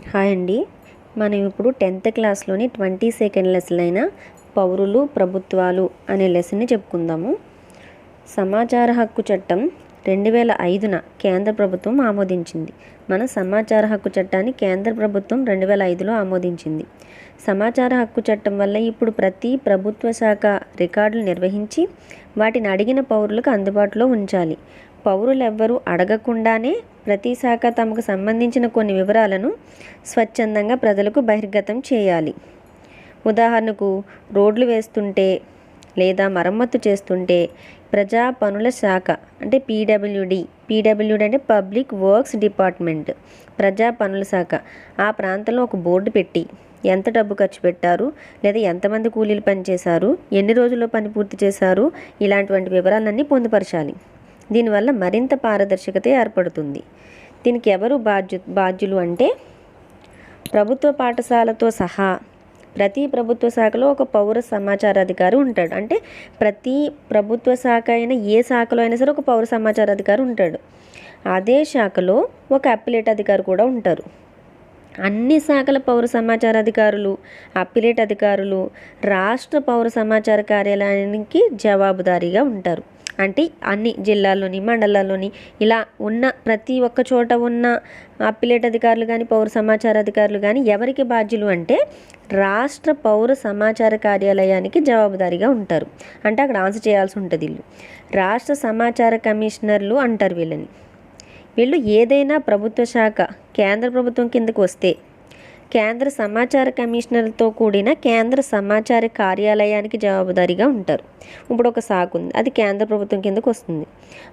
Hi అండి. మనం ఇప్పుడు 10th క్లాస్లోని 22nd లెసన్ అయిన పౌరులు ప్రభుత్వాలు అనే లెసన్ని చెప్పుకుందాము. సమాచార హక్కు చట్టం 2005న కేంద్ర ప్రభుత్వం ఆమోదించింది. మన సమాచార హక్కు చట్టాన్ని కేంద్ర ప్రభుత్వం 2005లో ఆమోదించింది. సమాచార హక్కు చట్టం వల్ల ఇప్పుడు ప్రతి ప్రభుత్వ శాఖ రికార్డులు నిర్వహించి వాటిని అడిగిన పౌరులకు అందుబాటులో ఉంచాలి. పౌరులెవ్వరూ అడగకుండానే ప్రతి శాఖ తమకు సంబంధించిన కొన్ని వివరాలను స్వచ్ఛందంగా ప్రజలకు బహిర్గతం చేయాలి. ఉదాహరణకు రోడ్లు వేస్తుంటే లేదా మరమ్మతు చేస్తుంటే ప్రజా పనుల శాఖ అంటే పీడబ్ల్యూడి అంటే పబ్లిక్ వర్క్స్ డిపార్ట్మెంట్, ప్రజా పనుల శాఖ ఆ ప్రాంతంలో ఒక బోర్డు పెట్టి ఎంత డబ్బు ఖర్చు పెట్టారు, లేదా ఎంతమంది కూలీలు పనిచేశారు, ఎన్ని రోజుల్లో పని పూర్తి చేశారు, ఇలాంటి వివరాలన్నీ పొందుపరచాలి. దీనివల్ల మరింత పారదర్శకత ఏర్పడుతుంది. దీనికి ఎవరు బాధ్యులు అంటే ప్రభుత్వ పాఠశాలతో సహా ప్రతి ప్రభుత్వ శాఖలో ఒక పౌర సమాచార అధికారి ఉంటాడు. అంటే ప్రతి ప్రభుత్వ శాఖ అయినా ఏ శాఖలో అయినా సరే ఒక పౌర సమాచార అధికారి ఉంటాడు. అదే శాఖలో ఒక అప్పిలేట్ అధికారి కూడా ఉంటారు. అన్ని శాఖల పౌర సమాచార అధికారులు, అప్పిలేట్ అధికారులు రాష్ట్ర పౌర సమాచార కార్యాలయానికి జవాబుదారీగా ఉంటారు. అంటే అన్ని జిల్లాల్లోని, మండలాల్లోని ఇలా ఉన్న ప్రతి ఒక్క చోట ఉన్న అప్పిలేట్ అధికారులు కానీ పౌర సమాచార అధికారులు కానీ ఎవరికి బాధ్యులు అంటే రాష్ట్ర పౌర సమాచార కార్యాలయానికి జవాబుదారీగా ఉంటారు. అంటే అక్కడ ఆన్సర్ చేయాల్సి ఉంటుంది. వీళ్ళు రాష్ట్ర సమాచార కమిషనర్లు అంటారు. వీళ్ళు ఏదైనా ప్రభుత్వ శాఖ కేంద్ర ప్రభుత్వం కిందకు వస్తే కేంద్ర సమాచార కమిషనర్తో కూడిన కేంద్ర సమాచార కార్యాలయానికి జవాబుదారీగా ఉంటారు. ఇప్పుడు ఒక శాఖ ఉంది, అది కేంద్ర ప్రభుత్వం కిందకు వస్తుంది.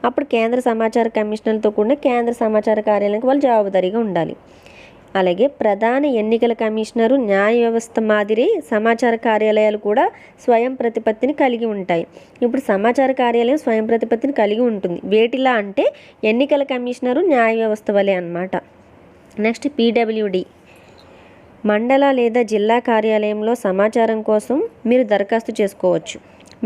అప్పుడు కేంద్ర సమాచార కమిషనర్తో కూడిన కేంద్ర సమాచార కార్యాలయానికి వాళ్ళు జవాబుదారీగా ఉండాలి. అలాగే ప్రధాన ఎన్నికల కమిషనరు, న్యాయ వ్యవస్థ మాదిరి సమాచార కార్యాలయాలు కూడా స్వయం ప్రతిపత్తిని కలిగి ఉంటాయి. ఇప్పుడు సమాచార కార్యాలయం స్వయం ప్రతిపత్తిని కలిగి ఉంటుంది. వేటిలా అంటే ఎన్నికల కమిషనరు, న్యాయ వ్యవస్థ వలె అన్నమాట. నెక్స్ట్ పీడబ్ల్యూడి మండల లేదా జిల్లా కార్యాలయంలో సమాచారం కోసం మీరు దరఖాస్తు చేసుకోవచ్చు.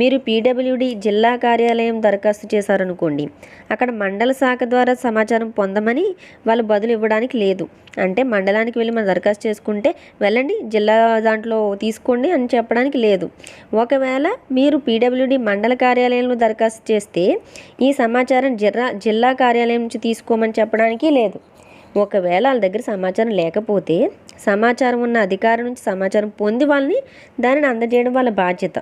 మీరు పీడబ్ల్యూడి జిల్లా కార్యాలయం దరఖాస్తు చేశారనుకోండి, అక్కడ మండల శాఖ ద్వారా సమాచారం పొందమని వాళ్ళు బదులు ఇవ్వడానికి లేదు. అంటే మండలానికి వెళ్ళి మనం దరఖాస్తు చేసుకుంటే వెళ్ళండి జిల్లా దాంట్లో తీసుకోండి అని చెప్పడానికి లేదు. ఒకవేళ మీరు పీడబ్ల్యూడి మండల కార్యాలయంలో దరఖాస్తు చేస్తే ఈ సమాచారం జిల్లా కార్యాలయం నుంచి తీసుకోమని చెప్పడానికి లేదు. ఒకవేళ వాళ్ళ దగ్గర సమాచారం లేకపోతే సమాచారం ఉన్న అధికారి నుంచి సమాచారం పొంది దానిని అందజేయడం వాళ్ళ బాధ్యత.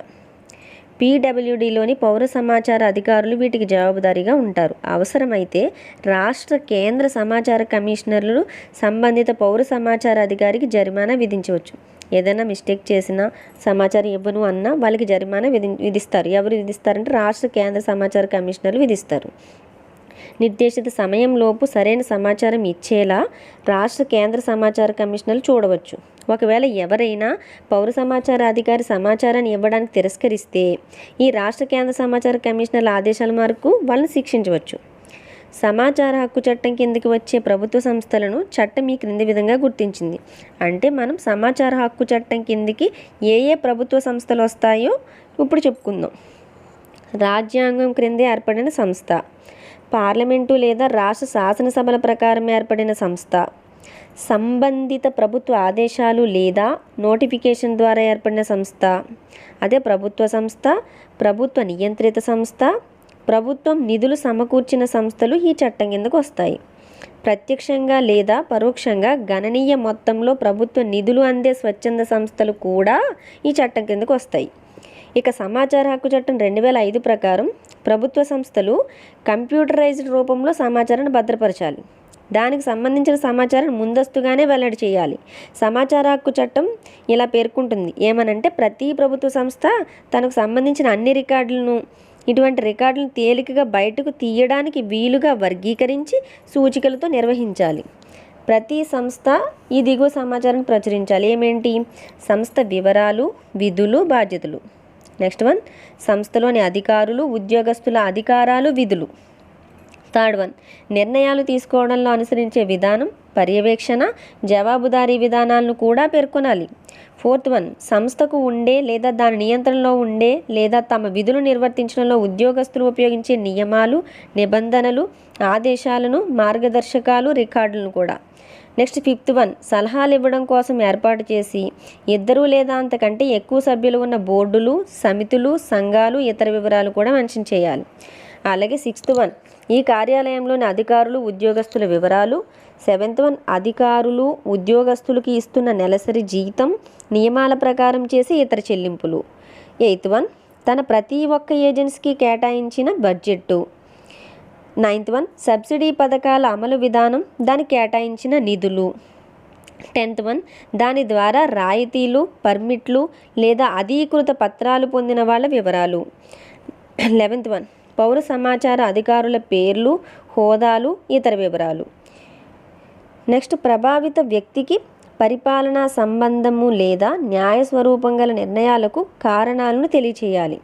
పీడబ్ల్యూడిలోని పౌర సమాచార అధికారులు వీటికి జవాబుదారీగా ఉంటారు. అవసరమైతే రాష్ట్ర కేంద్ర సమాచార కమిషనర్లు సంబంధిత పౌర సమాచార అధికారికి జరిమానా విధించవచ్చు. ఏదైనా మిస్టేక్ చేసినా సమాచారం ఇవ్వను అన్నా వాళ్ళకి జరిమానా విధిస్తారు. ఎవరు విధిస్తారంటే రాష్ట్ర కేంద్ర సమాచార కమిషనర్లు విధిస్తారు. నిర్దేశిత సమయంలోపు సరైన సమాచారం ఇచ్చేలా రాష్ట్ర కేంద్ర సమాచార కమిషనర్లు చూడవచ్చు. ఒకవేళ ఎవరైనా పౌర సమాచార అధికారి సమాచారాన్ని ఇవ్వడానికి తిరస్కరిస్తే ఈ రాష్ట్ర కేంద్ర సమాచార కమిషనర్ల ఆదేశాల మేరకు వాళ్ళని శిక్షించవచ్చు. సమాచార హక్కు చట్టం కిందకి వచ్చే ప్రభుత్వ సంస్థలను చట్టం ఈ క్రింది విధంగా గుర్తించింది. అంటే మనం సమాచార హక్కు చట్టం కిందికి ఏ ప్రభుత్వ సంస్థలు వస్తాయో ఇప్పుడు చెప్పుకుందాం. రాజ్యాంగం క్రిందే ఏర్పడిన సంస్థ, పార్లమెంటు లేదా రాష్ట్ర శాసనసభల ప్రకారం ఏర్పడిన సంస్థ, సంబంధిత ప్రభుత్వ ఆదేశాలు లేదా నోటిఫికేషన్ ద్వారా ఏర్పడిన సంస్థ, అదే ప్రభుత్వ సంస్థ, ప్రభుత్వ నియంత్రిత సంస్థ, ప్రభుత్వం నిధులు సమకూర్చిన సంస్థలు ఈ చట్టం కిందకు వస్తాయి. ప్రత్యక్షంగా లేదా పరోక్షంగా గణనీయ మొత్తంలో ప్రభుత్వ నిధులు అందే స్వచ్ఛంద సంస్థలు కూడా ఈ చట్టం కిందకు వస్తాయి. ఇక సమాచార హక్కు చట్టం 2005 ప్రకారం ప్రభుత్వ సంస్థలు కంప్యూటరైజ్డ్ రూపంలో సమాచారాన్ని భద్రపరచాలి. దానికి సంబంధించిన సమాచారాన్ని ముందస్తుగానే వెల్లడి చేయాలి. సమాచార హక్కు చట్టం ఇలా పేర్కొంటుంది ఏమనంటే ప్రతి ప్రభుత్వ సంస్థ తనకు సంబంధించిన అన్ని ఇటువంటి రికార్డులను తేలికగా బయటకు తీయడానికి వీలుగా వర్గీకరించి సూచికలతో నిర్వహించాలి. ప్రతి సంస్థ ఈ దిగువ సమాచారాన్ని ప్రచురించాలి. ఏమేంటి? సంస్థ వివరాలు, విధులు, బాధ్యతలు. నెక్స్ట్ వన్ సంస్థలోని అధికారులు, ఉద్యోగస్తుల అధికారాలు, విధులు. థర్డ్ వన్ నిర్ణయాలు తీసుకోవడంలో అనుసరించే విధానం, పర్యవేక్షణ, జవాబుదారీ విధానాలను కూడా పేర్కొనాలి. ఫోర్త్ వన్ సంస్థకు ఉండే లేదా దాని నియంత్రణలో ఉండే లేదా తమ విధులు నిర్వర్తించడంలో ఉద్యోగస్తులు ఉపయోగించే నియమాలు, నిబంధనలు, ఆదేశాలను, మార్గదర్శకాలు, రికార్డులను కూడా. నెక్స్ట్ 5th వన్, సలహాలు ఇవ్వడం కోసం ఏర్పాటు చేసి 2 లేదా అంతకంటే ఎక్కువ సభ్యులు ఉన్న బోర్డులు, సమితులు, సంఘాలు, ఇతర వివరాలు కూడా మెన్షన్ చేయాలి. అలాగే 6th వన్, ఈ కార్యాలయంలోని అధికారులు, ఉద్యోగస్తుల వివరాలు. 7th వన్, అధికారులు, ఉద్యోగస్తులకి ఇస్తున్న నెలసరి జీతం, నియమాల ప్రకారం చేసే ఇతర చెల్లింపులు. 8th వన్, తన ప్రతి ఒక్క ఏజెన్సీకి కేటాయించిన బడ్జెట్టు. 9th వన్, సబ్సిడీ పథకాల అమలు విధానం, దానికి కేటాయించిన నిధులు. 10th వన్, దాని ద్వారా రాయితీలు, పర్మిట్లు లేదా అధీకృత పత్రాలు పొందిన వాళ్ళ వివరాలు. 11th వన్, పౌర సమాచార అధికారుల పేర్లు, హోదాలు, ఇతర వివరాలు. నెక్స్ట్, ప్రభావిత వ్యక్తికి పరిపాలనా సంబంధము లేదా న్యాయ స్వరూపం గల నిర్ణయాలకు కారణాలను తెలియచేయాలి.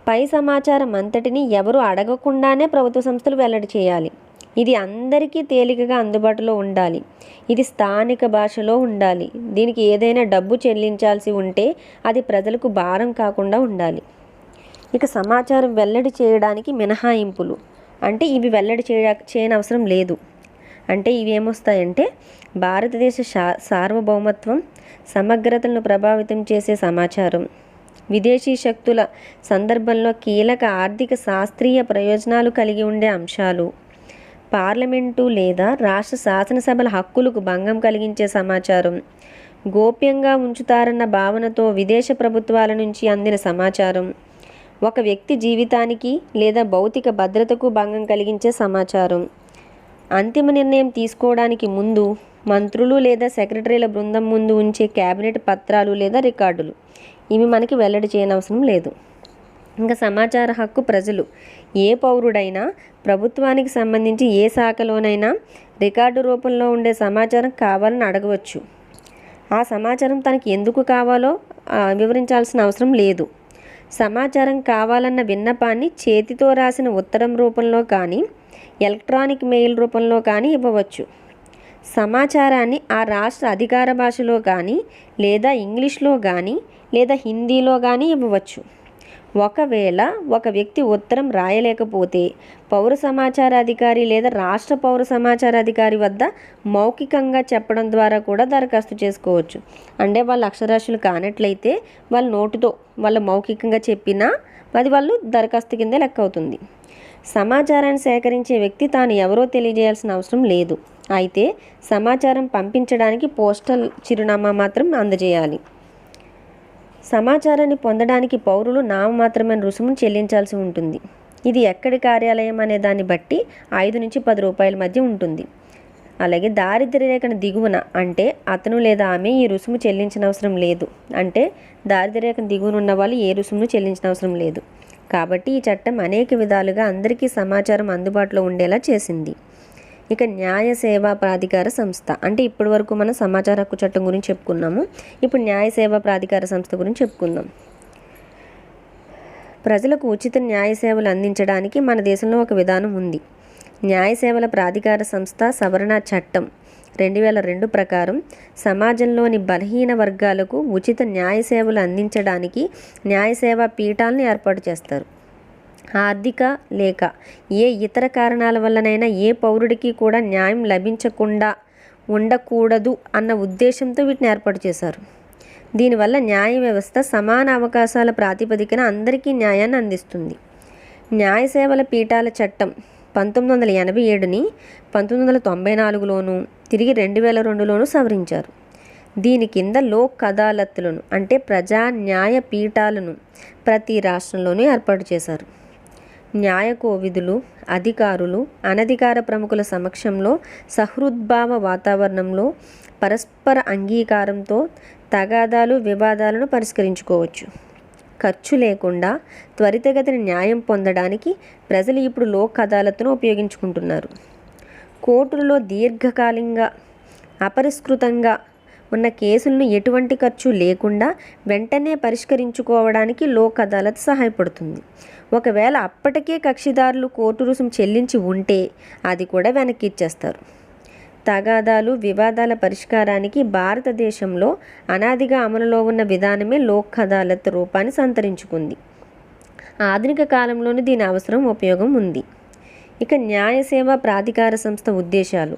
పై సమాచారం అంతటిని ఎవరు అడగకుండానే ప్రభుత్వ సంస్థలు వెల్లడి చేయాలి. ఇది అందరికీ తేలికగా అందుబాటులో ఉండాలి. ఇది స్థానిక భాషలో ఉండాలి. దీనికి ఏదైనా డబ్బు చెల్లించాల్సి ఉంటే అది ప్రజలకు భారం కాకుండా ఉండాలి. ఇక సమాచారం వెల్లడి చేయడానికి మినహాయింపులు అంటే ఇవి వెల్లడి చేయనవసరం లేదు. అంటే ఇవి ఏమొస్తాయంటే భారతదేశ సార్వభౌమత్వం, సమగ్రతలను ప్రభావితం చేసే సమాచారం, విదేశీ శక్తుల సందర్భంలో కీలక ఆర్థిక శాస్త్రీయ ప్రయోజనాలు కలిగి ఉండే అంశాలు, పార్లమెంటు లేదా రాష్ట్ర శాసనసభల హక్కులకు భంగం కలిగించే సమాచారం, గోప్యంగా ఉంచుతారన్న భావనతో విదేశ ప్రభుత్వాల నుంచి అందిన సమాచారం, ఒక వ్యక్తి జీవితానికి లేదా భౌతిక భద్రతకు భంగం కలిగించే సమాచారం, అంతిమ నిర్ణయం తీసుకోవడానికి ముందు మంత్రులు లేదా సెక్రటరీల బృందం ముందు ఉంచే కేబినెట్ పత్రాలు లేదా రికార్డులు. ఇవి మనకి వెల్లడి చేయనవసరం లేదు. ఇంకా సమాచార హక్కు ప్రజలు ఏ పౌరుడైనా ప్రభుత్వానికి సంబంధించి ఏ శాఖలోనైనా రికార్డు రూపంలో ఉండే సమాచారం కావాలని అడగవచ్చు. ఆ సమాచారం తనకి ఎందుకు కావాలో వివరించాల్సిన అవసరం లేదు. సమాచారం కావాలన్న విన్నపాన్ని చేతితో రాసిన ఉత్తరం రూపంలో కానీ ఎలక్ట్రానిక్ మెయిల్ రూపంలో కానీ ఇవ్వవచ్చు. సమాచారాన్ని ఆ రాష్ట్ర అధికార భాషలో కానీ లేదా ఇంగ్లీష్లో కానీ లేదా హిందీలో కానీ ఇవ్వవచ్చు. ఒకవేళ ఒక వ్యక్తి ఉత్తరం రాయలేకపోతే పౌర సమాచార అధికారి లేదా రాష్ట్ర పౌర సమాచార అధికారి వద్ద మౌఖికంగా చెప్పడం ద్వారా కూడా దరఖాస్తు చేసుకోవచ్చు. అంటే వాళ్ళ అక్షరాస్యులు కానట్లయితే వాళ్ళ నోటితో వాళ్ళ మౌఖికంగా చెప్పినా అది వాళ్ళు దరఖాస్తు కింద లెక్క అవుతుంది. సమాచారాన్ని సేకరించే వ్యక్తి తాను ఎవరో తెలియజేయాల్సిన అవసరం లేదు. అయితే సమాచారం పంపించడానికి పోస్టల్ చిరునామా మాత్రం అందజేయాలి. సమాచారాన్ని పొందడానికి పౌరులు నామమాత్రమైన రుసుమును చెల్లించాల్సి ఉంటుంది. ఇది ఎక్కడి కార్యాలయం అనే దాన్ని బట్టి 5 నుంచి 10 రూపాయల మధ్య ఉంటుంది. అలాగే దారిద్ర్య రేఖను దిగువన అంటే అతను లేదా ఆమె ఈ రుసుము చెల్లించిన అవసరం లేదు. అంటే దారిద్ర్య రేఖను దిగువన ఉన్న వాళ్ళు ఏ రుసుమును చెల్లించిన అవసరం లేదు. కాబట్టి ఈ చట్టం అనేక విధాలుగా అందరికీ సమాచారం అందుబాటులో ఉండేలా చేసింది. ఇక న్యాయ సేవా ప్రాధికార సంస్థ అంటే ఇప్పటి వరకు మనం సమాచార హక్కు చట్టం గురించి చెప్పుకున్నాము. ఇప్పుడు న్యాయ సేవా ప్రాధికార సంస్థ గురించి చెప్పుకుందాం. ప్రజలకు ఉచిత న్యాయ సేవలు అందించడానికి మన దేశంలో ఒక విధానం ఉంది. న్యాయ సేవల ప్రాధికార సంస్థ సవరణ చట్టం 2002 ప్రకారం సమాజంలోని బలహీన వర్గాలకు ఉచిత న్యాయ సేవలు అందించడానికి న్యాయ సేవా పీఠాలను ఏర్పాటు చేస్తారు. ఆర్థిక లేక ఏ ఇతర కారణాల వల్లనైనా ఏ పౌరుడికి కూడా న్యాయం లభించకుండా ఉండకూడదు అన్న ఉద్దేశంతో వీటిని ఏర్పాటు చేశారు. దీనివల్ల న్యాయ వ్యవస్థ సమాన అవకాశాల ప్రాతిపదికన అందరికీ న్యాయాన్ని అందిస్తుంది. న్యాయ సేవల పీఠాల చట్టం 1987ని 1994లోను తిరిగి 2002లోను సవరించారు. దీని కింద లోక్ అదాలత్లను అంటే ప్రజా న్యాయ పీఠాలను ప్రతి రాష్ట్రంలోనూ ఏర్పాటు చేశారు. న్యాయ కోవిదులు, అధికారులు, అనధికార ప్రముఖుల సమక్షంలో సహృద్భావ వాతావరణంలో పరస్పర అంగీకారంతో తగాదాలు, వివాదాలను పరిష్కరించుకోవచ్చు. ఖర్చు లేకుండా త్వరితగతిన న్యాయం పొందడానికి ప్రజలు ఇప్పుడు లోక్ అదాలత్ను ఉపయోగించుకుంటున్నారు. కోర్టులలో దీర్ఘకాలంగా అపరిష్కృతంగా ఉన్న కేసులను ఎటువంటి ఖర్చు లేకుండా వెంటనే పరిష్కరించుకోవడానికి లోక్ అదాలత్ సహాయపడుతుంది. ఒకవేళ అప్పటికే కక్షిదారులు కోర్టు రుసుము చెల్లించి ఉంటే అది కూడా వెనక్కి ఇచ్చేస్తారు. తగాదాలు, వివాదాల పరిష్కారానికి భారతదేశంలో అనాదిగా అమలులో ఉన్న విధానమే లోక్ అదాలత్ రూపాన్ని సంతరించుకుంది. ఆధునిక కాలంలోని దీని అవసరం, ఉపయోగం ఉంది. ఇక న్యాయ సేవా ప్రాధికార సంస్థ ఉద్దేశాలు.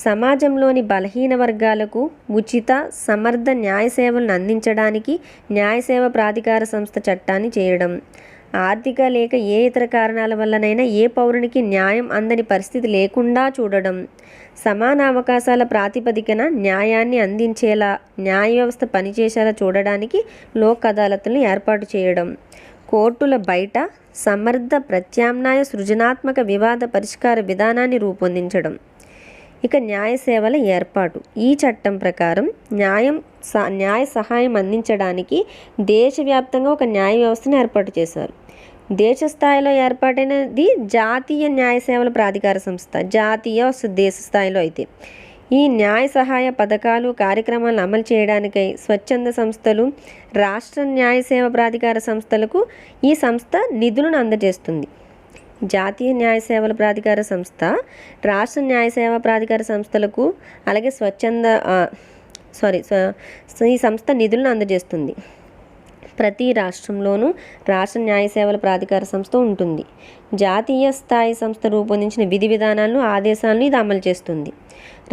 సమాజంలోని బలహీన వర్గాలకు ఉచిత సమర్థ న్యాయ సేవలను అందించడానికి న్యాయ సేవా ప్రాధికార సంస్థ చట్టాన్ని చేయడం. ఆర్థిక లేక ఏ ఇతర కారణాల వల్లనైనా ఏ పౌరునికి న్యాయం అందని పరిస్థితి లేకుండా చూడడం. సమాన అవకాశాల ప్రాతిపదికన న్యాయాన్ని అందించేలా న్యాయ వ్యవస్థ పనిచేసేలా చూడడానికి లోక్ అదాలత్లను ఏర్పాటు చేయడం. కోర్టుల బయట సమర్థ ప్రత్యామ్నాయ సృజనాత్మక వివాద పరిష్కార విధానాన్ని రూపొందించడం. ఇక న్యాయ సేవల ఏర్పాటు. ఈ చట్టం ప్రకారం న్యాయ సహాయం అందించడానికి దేశవ్యాప్తంగా ఒక న్యాయ వ్యవస్థను ఏర్పాటు చేశారు. దేశ స్థాయిలో ఏర్పాటైనది జాతీయ న్యాయ సేవల ప్రాధికార సంస్థ. జాతీయ దేశ స్థాయిలో అయితే ఈ న్యాయ సహాయ పథకాలు కార్యక్రమాలను అమలు చేయడానికై స్వచ్ఛంద సంస్థలు, రాష్ట్ర న్యాయ సేవా ప్రాధికార సంస్థలకు ఈ సంస్థ నిధులను అందజేస్తుంది. జాతీయ న్యాయ సేవల ప్రాధికార సంస్థ రాష్ట్ర న్యాయ సేవా ప్రాధికార సంస్థలకు అలాగే ఈ సంస్థ నిధులను అందజేస్తుంది. ప్రతి రాష్ట్రంలోనూ రాష్ట్ర న్యాయ సేవల ప్రాధికార సంస్థ ఉంటుంది. జాతీయ స్థాయి సంస్థ రూపొందించిన విధి విధానాలను, ఆదేశాలను ఇది అమలు చేస్తుంది.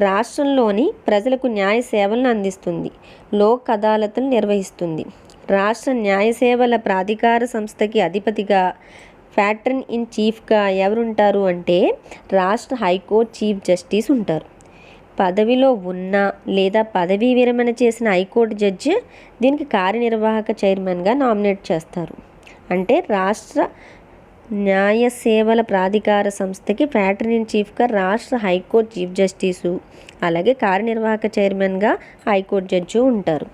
రాష్ట్రంలోని ప్రజలకు న్యాయ సేవలను అందిస్తుంది. లోక్ అదాలత్లను నిర్వహిస్తుంది. రాష్ట్ర న్యాయ సేవల ప్రాధికార సంస్థకి అధిపతిగా ప్యాట్రన్ ఇన్ చీఫ్గా ఎవరుంటారు అంటే రాష్ట్ర హైకోర్టు చీఫ్ జస్టిస్ ఉంటారు. పదవిలో ఉన్న లేదా పదవీ విరమణ చేసిన హైకోర్టు జడ్జి దీనికి కార్యనిర్వాహక చైర్మన్గా నామినేట్ చేస్తారు. అంటే రాష్ట్ర న్యాయ సేవల ప్రాధికార సంస్థకి ప్యాట్రన్ ఇన్ చీఫ్గా రాష్ట్ర హైకోర్టు చీఫ్ జస్టిసు, అలాగే కార్యనిర్వాహక చైర్మన్గా హైకోర్టు జడ్జి ఉంటారు.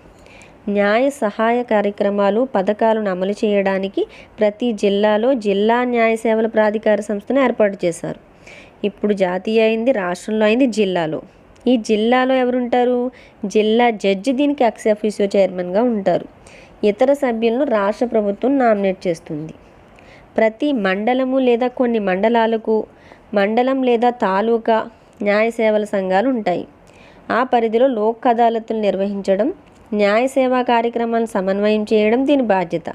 న్యాయ సహాయ కార్యక్రమాలు, పథకాలను అమలు చేయడానికి ప్రతి జిల్లాలో జిల్లా న్యాయ సేవల ప్రాధికార సంస్థను ఏర్పాటు చేశారు. ఇప్పుడు జాతీయ అయింది, రాష్ట్రంలో అయింది, జిల్లాలో. ఈ జిల్లాలో ఎవరుంటారు? జిల్లా జడ్జి దీనికి ఎక్స్ అఫీషియో చైర్మన్గా ఉంటారు. ఇతర సభ్యులను రాష్ట్ర ప్రభుత్వం నామినేట్ చేస్తుంది. ప్రతి మండలము లేదా కొన్ని మండలాలకు మండలం లేదా తాలూకా న్యాయ సేవల సంఘాలు ఉంటాయి. ఆ పరిధిలో లోక్ అదాలత్లు నిర్వహించడం, న్యాయ సేవా కార్యక్రమాలను సమన్వయం చేయడం దీని బాధ్యత.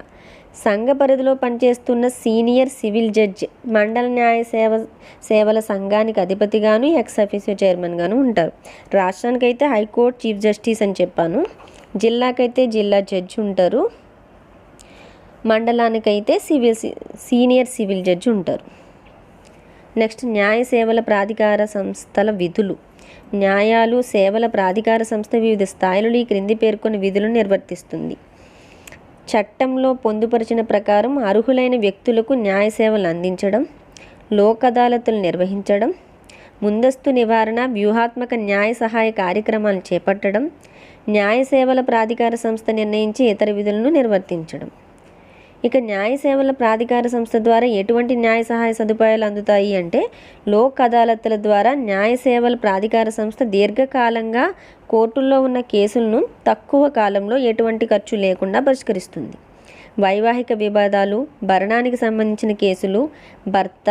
సంఘ పరిధిలో పనిచేస్తున్న సీనియర్ సివిల్ జడ్జి మండల న్యాయ సేవల సంఘానికి అధిపతిగాను ఎక్స్ అఫీషియో చైర్మన్గాను ఉంటారు. రాష్ట్రానికైతే హైకోర్టు చీఫ్ జస్టిస్ అని చెప్పాను, జిల్లాకైతే జిల్లా జడ్జి ఉంటారు, మండలానికైతే సీనియర్ సివిల్ జడ్జి ఉంటారు. నెక్స్ట్ న్యాయ సేవల ప్రాధికార సంస్థల విధులు. న్యాయాలు సేవల ప్రాధికార సంస్థ వివిధ స్థాయిలలో ఈ క్రింది పేర్కొన్న విధులను నిర్వర్తిస్తుంది. చట్టంలో పొందుపరిచిన ప్రకారం అర్హులైన వ్యక్తులకు న్యాయ సేవలు అందించడం, లోక్ అదాలత్లు నిర్వహించడం, ముందస్తు నివారణ, వ్యూహాత్మక న్యాయ సహాయ కార్యక్రమాలను చేపట్టడం, న్యాయ సేవల ప్రాధికార సంస్థ నిర్ణయించి ఇతర విధులను నిర్వర్తించడం. ఇక న్యాయ సేవల ప్రాధికార సంస్థ ద్వారా ఎటువంటి న్యాయ సహాయ సదుపాయాలు అందుతాయి అంటే లోక్ అదాలత్ల ద్వారా న్యాయ సేవల ప్రాధికార సంస్థ దీర్ఘకాలంగా కోర్టుల్లో ఉన్న కేసులను తక్కువ కాలంలో ఎటువంటి ఖర్చు లేకుండా పరిష్కరిస్తుంది. వైవాహిక వివాదాలు, భరణానికి సంబంధించిన కేసులు, భర్త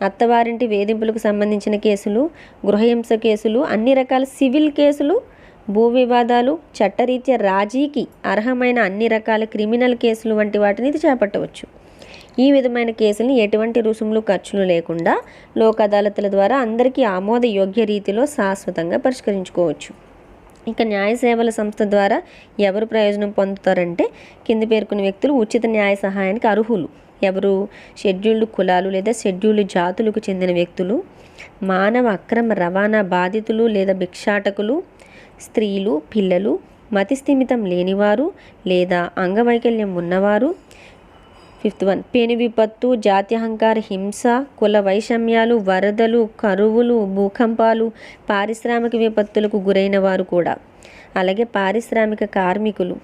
అత్తవారింటి వేధింపులకు సంబంధించిన కేసులు, గృహహింస కేసులు, అన్ని రకాల సివిల్ కేసులు, భూ వివాదాలు, చట్టరీత్యా రాజీకి అర్హమైన అన్ని రకాల క్రిమినల్ కేసులు వంటి వాటిని ఇది చేపట్టవచ్చు. ఈ విధమైన కేసులను ఎటువంటి రుసుములు, ఖర్చులు లేకుండా లోక్ అదాలత్ల ద్వారా అందరికీ ఆమోదయోగ్య రీతిలో శాశ్వతంగా పరిష్కరించుకోవచ్చు. ఇక న్యాయ సేవల సంస్థ ద్వారా ఎవరు ప్రయోజనం పొందుతారంటే కింది పేర్కొన్న వ్యక్తులు ఉచిత న్యాయ సహాయానికి అర్హులు. ఎవరు? షెడ్యూల్డ్ కులాలు లేదా షెడ్యూల్డ్ జాతులకు చెందిన వ్యక్తులు, మానవ అక్రమ రవాణా బాధితులు లేదా భిక్షాటకులు, స్త్రీలు, పిల్లలు, మతిస్థిమితం లేనివారు లేదా అంగవైకల్యం ఉన్నవారు. 5th వన్, పెను విపత్తు, జాత్యహంకార, హింస, కుల వైషమ్యాలు, వరదలు, కరువులు, భూకంపాలు, పారిశ్రామిక విపత్తులకు గురైన వారు కూడా. అలాగే పారిశ్రామిక కార్మికులు.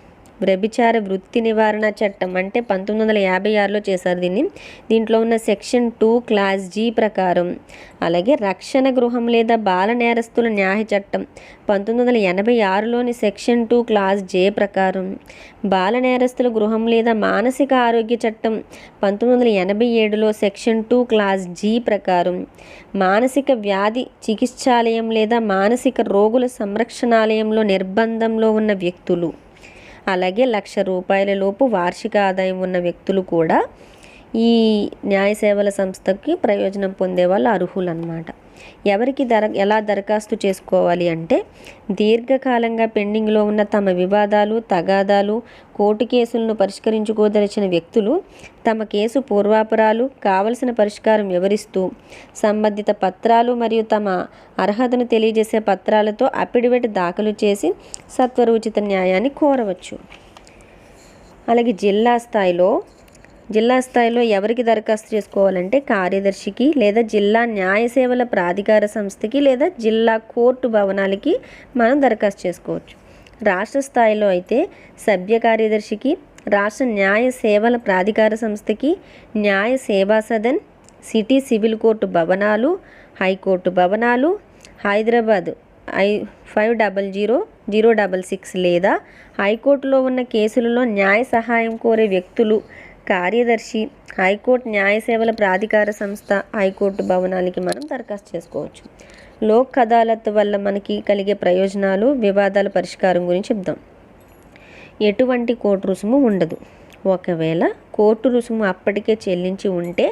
వ్యభిచార వృత్తి నివారణ చట్టం అంటే 1956లో చేశారు దీన్ని. దీంట్లో ఉన్న సెక్షన్ 2 క్లాస్ G ప్రకారం. అలాగే రక్షణ గృహం లేదా బాల నేరస్తుల న్యాయ చట్టం 1986లోని సెక్షన్ 2 క్లాస్ J ప్రకారం. బాల నేరస్తుల గృహం లేదా మానసిక ఆరోగ్య చట్టం 1987లో సెక్షన్ 2 క్లాస్ G ప్రకారం. మానసిక వ్యాధి చికిత్సాలయం లేదా మానసిక రోగుల సంరక్షణాలయంలో నిర్బంధంలో ఉన్న వ్యక్తులు, అలాగే ₹1,00,000 వార్షిక ఆదాయం ఉన్న వ్యక్తులు కూడా ఈ న్యాయ సేవల సంస్థకి ప్రయోజనం పొందే వాళ్ళు అర్హులు అన్నమాట. ఎవరికి ఎలా దరఖాస్తు చేసుకోవాలి అంటే దీర్ఘకాలంగా పెండింగ్లో ఉన్న తమ వివాదాలు, తగాదాలు, కోర్టు కేసులను పరిష్కరించుకోదలిచిన వ్యక్తులు తమ కేసు పూర్వాపరాలు, కావలసిన పరిష్కారం వివరిస్తూ సంబంధిత పత్రాలు మరియు తమ అర్హతను తెలియజేసే పత్రాలతో అఫిడవిట్ దాఖలు చేసి సత్వర ఉచిత న్యాయాన్ని కోరవచ్చు. అలాగే జిల్లా స్థాయిలో ఎవరికి దరఖాస్తు చేసుకోవాలంటే కార్యదర్శికి లేదా జిల్లా న్యాయ సేవల ప్రాధికార సంస్థకి లేదా జిల్లా కోర్టు భవనాలకి మనం దరఖాస్తు చేసుకోవచ్చు. రాష్ట్ర స్థాయిలో అయితే సభ్య కార్యదర్శికి, రాష్ట్ర న్యాయ సేవల ప్రాధికార సంస్థకి, న్యాయ సేవా సదన్, సిటీ సివిల్ కోర్టు భవనాలు, హైకోర్టు భవనాలు, హైదరాబాద్ 500066 లేదా హైకోర్టులో ఉన్న కేసులలో న్యాయ సహాయం కోరే వ్యక్తులు, కార్యదర్శి, హైకోర్టు న్యాయ సేవల ప్రాధికార సంస్థ, హైకోర్టు భవనాలకి మనం దరఖాస్తు చేసుకోవచ్చు. లోక్ అదాలత్ వల్ల మనకి కలిగే ప్రయోజనాలు, వివాదాల పరిష్కారం గురించి చెప్దాం. ఎటువంటి కోర్టు రుసుము ఉండదు. ఒకవేళ కోర్టు రుసుము అప్పటికే చెల్లించి ఉంటే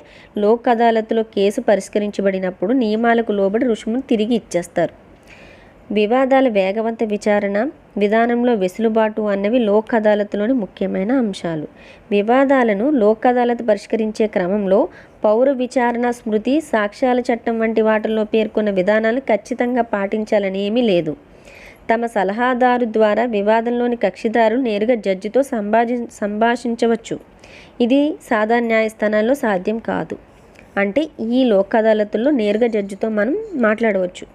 లోక్ అదాలత్లో కేసు పరిష్కరించబడినప్పుడు నియమాలకు లోబడి రుసుమును తిరిగి ఇచ్చేస్తారు. వివాదాల వేగవంత విచారణ విధానంలో వెసులుబాటు అన్నవి లోక్ అదాలత్లోని ముఖ్యమైన అంశాలు. వివాదాలను లోక్ అదాలత్ పరిష్కరించే క్రమంలో పౌర విచారణ స్మృతి, సాక్ష్యాల చట్టం వంటి వాటిల్లో పేర్కొన్న విధానాలను ఖచ్చితంగా పాటించాలని ఏమీ లేదు. తమ సలహాదారు ద్వారా వివాదంలోని కక్షిదారులు నేరుగా జడ్జితో సంభాషించవచ్చు. ఇది సాధారణ న్యాయస్థానాల్లో సాధ్యం కాదు. అంటే ఈ లోక్ అదాలతుల్లో నేరుగా జడ్జితో మనం మాట్లాడవచ్చు.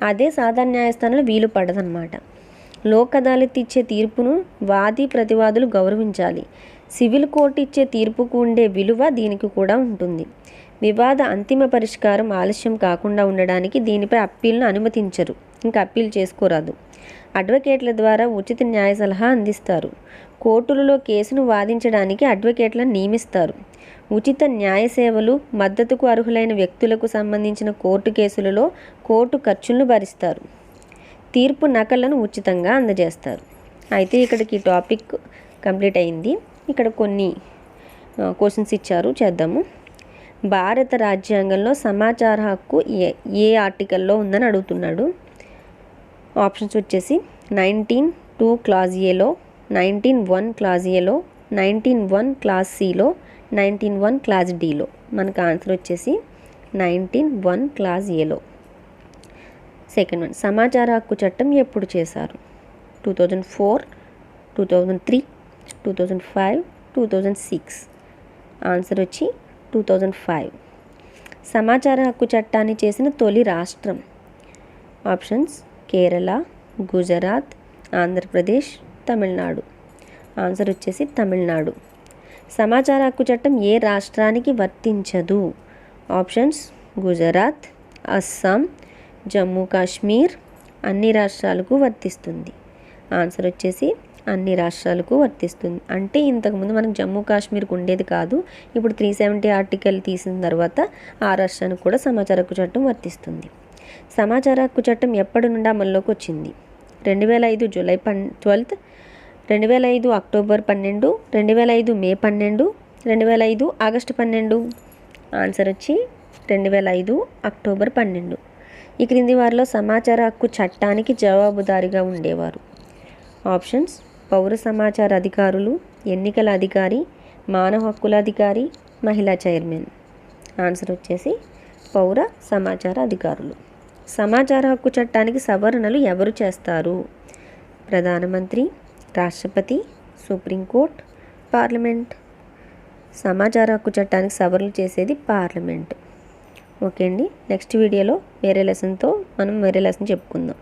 అదే సాధారణ న్యాయస్థానంలో వీలు పడదన్నమాట. లోక్ అదాలత్ ఇచ్చే తీర్పును వాది ప్రతివాదులు గౌరవించాలి. సివిల్ కోర్టు ఇచ్చే తీర్పుకు ఉండే విలువ దీనికి కూడా ఉంటుంది. వివాద అంతిమ పరిష్కారం ఆలస్యం కాకుండా ఉండడానికి దీనిపై అప్పీల్ను అనుమతించరు. ఇంకా అప్పీల్ చేసుకోరాదు. అడ్వకేట్ల ద్వారా ఉచిత న్యాయ సలహా అందిస్తారు. కోర్టులలో కేసును వాదించడానికి అడ్వకేట్లను నియమిస్తారు. ఉచిత న్యాయ సేవలు, మద్దతుకు అర్హులైన వ్యక్తులకు సంబంధించిన కోర్టు కేసులలో కోర్టు ఖర్చులను భరిస్తారు. తీర్పు నకళ్లను ఉచితంగా అందజేస్తారు. అయితే ఇక్కడికి టాపిక్ కంప్లీట్ అయింది. ఇక్కడ కొన్ని క్వశ్చన్స్ ఇచ్చారు, చేద్దాము. భారత రాజ్యాంగంలో సమాచార హక్కు ఏ ఆర్టికల్లో ఉందని అడుగుతున్నాడు. ఆప్షన్స్ వచ్చేసి 19(2) క్లాజ్ ఏలో, 19(1) క్లాజ్ ఏలో, 19(1) క్లాజ్ సిలో, 19(1) క్లాజ్ డిలో. మనకు ఆన్సర్ వచ్చేసి 19(1) క్లాజ్ ఏలో. సెకండ్ వన్, సమాచార హక్కు చట్టం ఎప్పుడు చేశారు? 2004, 2003, 2005, 2006. ఆన్సర్ వచ్చి 2005. సమాచార హక్కు చట్టాన్ని చేసిన తొలి రాష్ట్రం. ఆప్షన్స్ కేరళ, గుజరాత్, ఆంధ్రప్రదేశ్, తమిళనాడు. ఆన్సర్ వచ్చేసి తమిళనాడు. సమాచార హక్కు చట్టం ఏ రాష్ట్రానికి వర్తించదు? ఆప్షన్స్ గుజరాత్, అస్సాం, జమ్మూ కాశ్మీర్. అన్ని రాష్ట్రాలకు వర్తిస్తుంది. ఆన్సర్ వచ్చేసి అన్ని రాష్ట్రాలకు వర్తిస్తుంది. అంటే ఇంతకుముందు మనకు జమ్మూ కాశ్మీర్కి ఉండేది కాదు. ఇప్పుడు 370 ఆర్టికల్ తీసిన తర్వాత ఆ రాష్ట్రానికి కూడా సమాచార హక్కు చట్టం వర్తిస్తుంది. సమాచార హక్కు చట్టం ఎప్పటి నుండి అమల్లోకి వచ్చింది? 2005 జూలై 12, 2005 అక్టోబర్ 12, 2005 మే 12, 2005 ఆగస్టు 12. ఆన్సర్ వచ్చి 2005 అక్టోబర్ 12. ఈ క్రింది వారిలో సమాచార హక్కు చట్టానికి జవాబుదారీగా ఉండేవారు. ఆప్షన్స్ పౌర సమాచార అధికారులు, ఎన్నికల అధికారి, మానవ హక్కుల అధికారి, మహిళా చైర్మన్. ఆన్సర్ వచ్చేసి పౌర సమాచార అధికారులు. సమాచార హక్కు చట్టానికి సవరణలు ఎవరు చేస్తారు? ప్రధానమంత్రి, రాష్ట్రపతి, సుప్రీంకోర్టు, పార్లమెంట్. సమాచార హక్కు చట్టానికి సవరణలు చేసేది పార్లమెంట్. ఓకే అండి, నెక్స్ట్ వీడియోలో వేరే లెసన్తో మనం వేరే లెసన్ చెప్పుకుందాం.